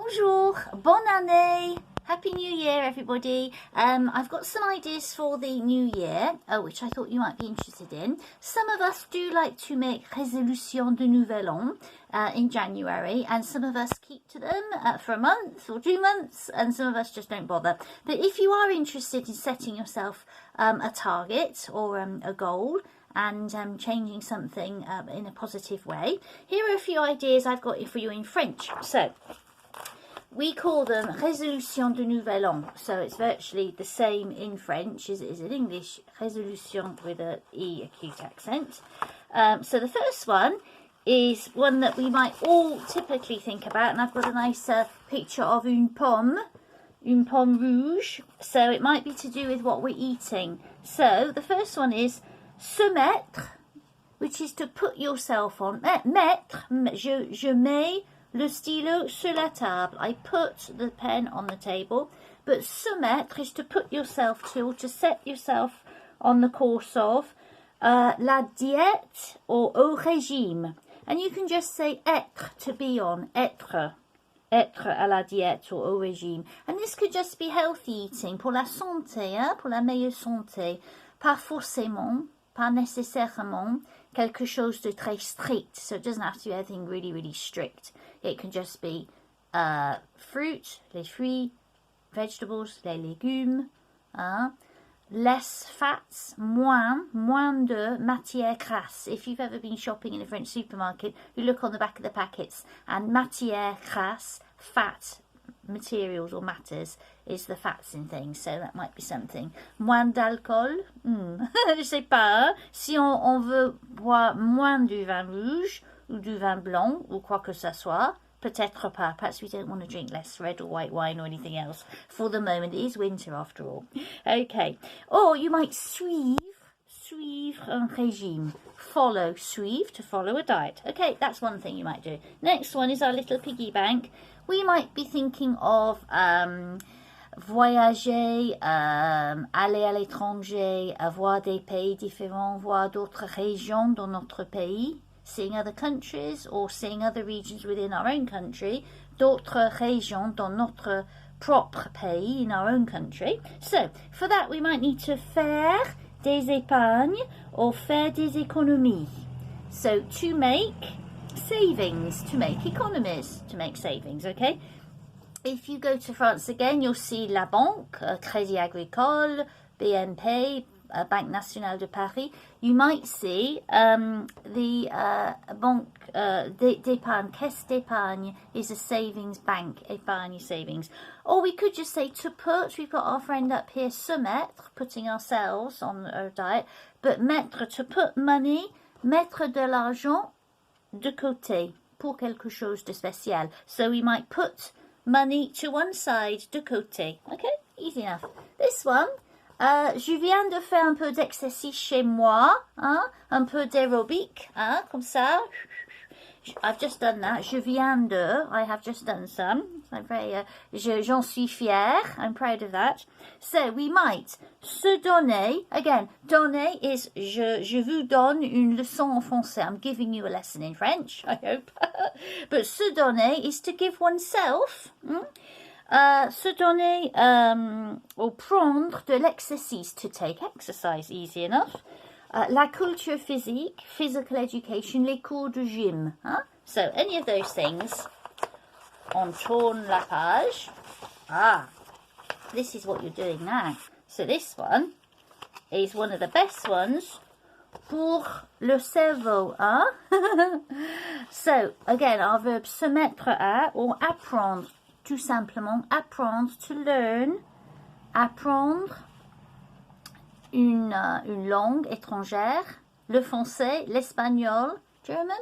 Bonjour, bonne année, happy new year everybody. I've got some ideas for the new year, which I thought you might be interested in. Some of us do like to make résolutions de nouvel an in January, and some of us keep to them for a month or 2 months, and some of us just don't bother. But if you are interested in setting yourself a target or a goal, and changing something in a positive way, here are a few ideas I've got for you in French. So we call them résolutions de nouvel an, so it's virtually the same in French as it is in English, résolution with a E acute accent. So the first one is one that we might all typically think about, and I've got a nice picture of une pomme rouge, so it might be to do with what we're eating. So the first one is se mettre, which is to put yourself on. Mettre, je mets le stylo sur la table. I put the pen on the table. But se mettre is to put yourself to, or to set yourself on the course of la diète or au régime. And you can just say être, to be on, être à la diète or au régime. And this could just be healthy eating, pour la santé, hein, pour la meilleure santé. Pas forcément, pas nécessairement, quelque chose de très strict. So it doesn't have to be anything really, really strict. It can just be fruit, les fruits, vegetables, les légumes, less fats, moins de matière grasse. If you've ever been shopping in a French supermarket, you look on the back of the packets, and matière grasse, fat materials or matters, is the fats in things, so that might be something. Moins d'alcool, je sais pas, hein? Si on veut boire moins du vin rouge ou du vin blanc ou quoi que ce soit, peut-être pas. Perhaps we don't want to drink less red or white wine or anything else for the moment. It is winter after all. Okay. Or you might suivre un régime. Follow, suivre, to follow a diet. Okay, that's one thing you might do. Next one is our little piggy bank. We might be thinking of voyager, aller à l'étranger, voir des pays différents, voir d'autres régions dans notre pays, seeing other countries or seeing other regions within our own country, d'autres régions dans notre propre pays, in our own country. So, for that we might need to faire des épargnes or faire des économies. So, to make savings, to make economies, to make savings, okay? If you go to France again, you'll see La Banque, Crédit Agricole, BNP, Banque Nationale de Paris. You might see the Banque d'Épargne, Caisse d'Épargne is a savings bank, épargne savings. Or we could just say to put, we've got our friend up here, se mettre, putting ourselves on a diet, but mettre, to put money, mettre de l'argent de côté, pour quelque chose de spécial. So we might put money to one side, de côté. Okay, easy enough. This one, je viens de faire un peu d'exercice chez moi, hein? Un peu d'aérobic, hein? Comme ça. I've just done that. Je viens de, I have just done some. I'm very, j'en suis fière. I'm proud of that. So we might se donner. Again, donner is je vous donne une leçon en français. I'm giving you a lesson in French, I hope. But se donner is to give oneself. Se donner or prendre de l'exercice, to take exercise, easy enough. La culture physique, physical education, les cours de gym. Huh? So any of those things. On tourne la page. This is what you're doing now. So this one is one of the best ones pour le cerveau. Huh? So again, our verb se mettre à or apprendre. Tout simplement, apprendre, to learn, apprendre une langue étrangère, le français, l'espagnol, German,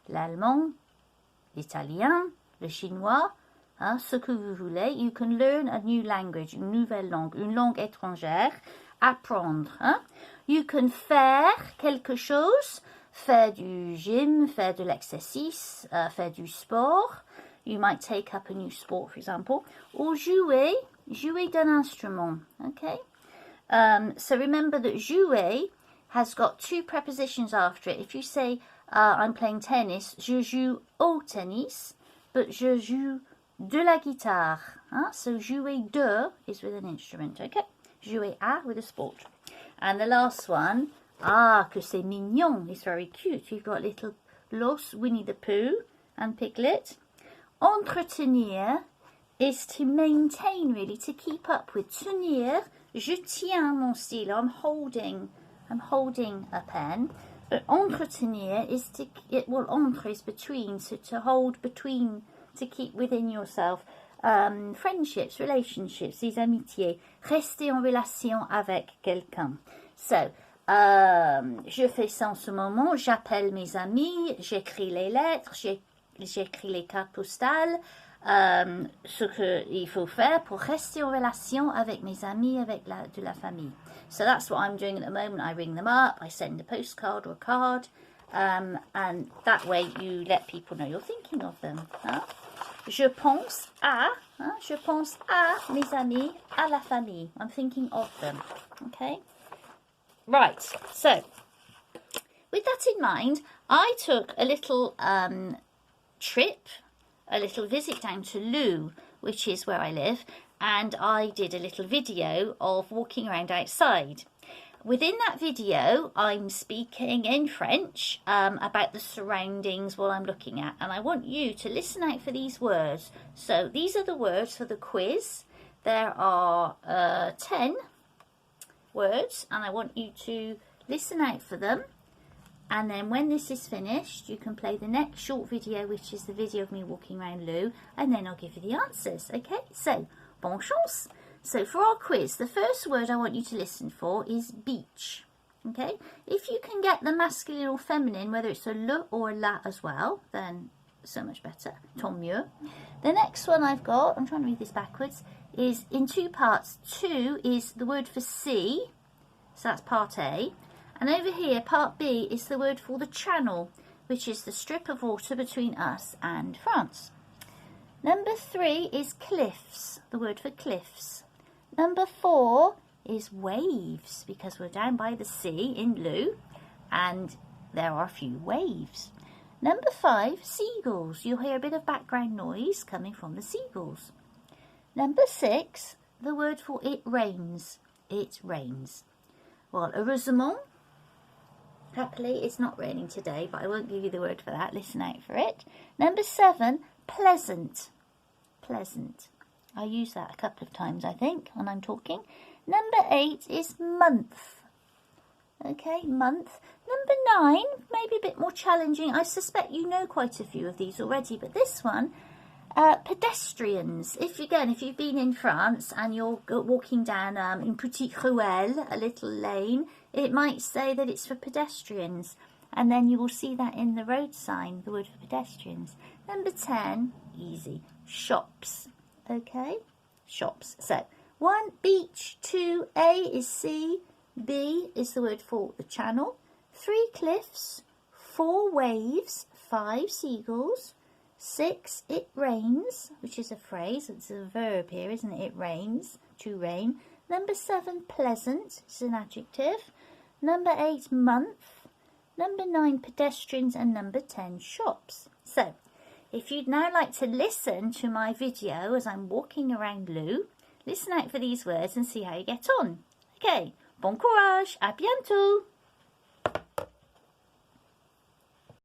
l'allemand, l'italien, le chinois, hein, ce que vous voulez. You can learn a new language, une langue étrangère, apprendre. Hein. You can faire quelque chose, faire du gym, faire de l'exercice, faire du sport. You might take up a new sport, for example, or jouer d'un instrument, okay? So remember that jouer has got two prepositions after it. If you say, I'm playing tennis, je joue au tennis, but je joue de la guitare. So jouer de is with an instrument, okay? Jouer à with a sport. And the last one, que c'est mignon, is very cute. You've got little Los, Winnie the Pooh and Piglet. Entretenir is to maintain, really, to keep up with. Tenir, je tiens mon stylo, I'm holding a pen. But entretenir is entre is between, so to hold between, to keep within yourself. Friendships, relationships, des amitiés. Rester en relation avec quelqu'un. So, je fais ça en ce moment, j'appelle mes amis, j'écris les lettres, j'écris les cartes postales, ce qu'il faut faire pour rester en relation avec mes amis, avec de la famille. So that's what I'm doing at the moment. I ring them up, I send a postcard or a card, and that way you let people know you're thinking of them. Je pense à mes amis, à la famille. I'm thinking of them. Okay? Right, so with that in mind, I took a little trip, a little visit down to Loo, which is where I live, and I did a little video of walking around outside. Within that video, I'm speaking in French about the surroundings, what I'm looking at, and I want you to listen out for these words. So these are the words for the quiz. There are 10 words, and I want you to listen out for them, and then when this is finished you can play the next short video, which is the video of me walking around Loo, and then I'll give you the answers. Okay, so bonne chance. So for our quiz, the first word I want you to listen for is beach. Okay, if you can get the masculine or feminine, whether it's a le or a la as well, then so much better, tant mieux. The next one I've got, I'm trying to read this backwards, is in two parts. Two is the word for sea, so that's part A, and over here part B is the word for the channel, which is the strip of water between us and France. Number 3 is cliffs, the word for cliffs. Number 4 is waves, because we're down by the sea in Loo and there are a few waves. Number 5, seagulls. You'll hear a bit of background noise coming from the seagulls. Number 6, the word for it rains. It rains. Well, heureusement, happily, it's not raining today, but I won't give you the word for that. Listen out for it. Number 7, pleasant. Pleasant. I use that a couple of times, I think, when I'm talking. Number 8 is month. Okay, month. Number 9, maybe a bit more challenging. I suspect you know quite a few of these already, but this one, pedestrians. If you've been in France and you're walking down in Petite Ruelle, a little lane, it might say that it's for pedestrians, and then you will see that in the road sign, the word for pedestrians. Number 10, easy, shops. Okay, shops. So 1, beach. 2, A is sea. B is the word for the channel. 3, cliffs. 4, waves. 5, seagulls. 6, it rains, which is a phrase. It's a verb here, isn't it? It rains, to rain. Number 7, pleasant, is an adjective. Number 8, month. Number 9, pedestrians. And number 10, shops. So, if you'd now like to listen to my video as I'm walking around Loo, listen out for these words and see how you get on. Okay, bon courage, à bientôt!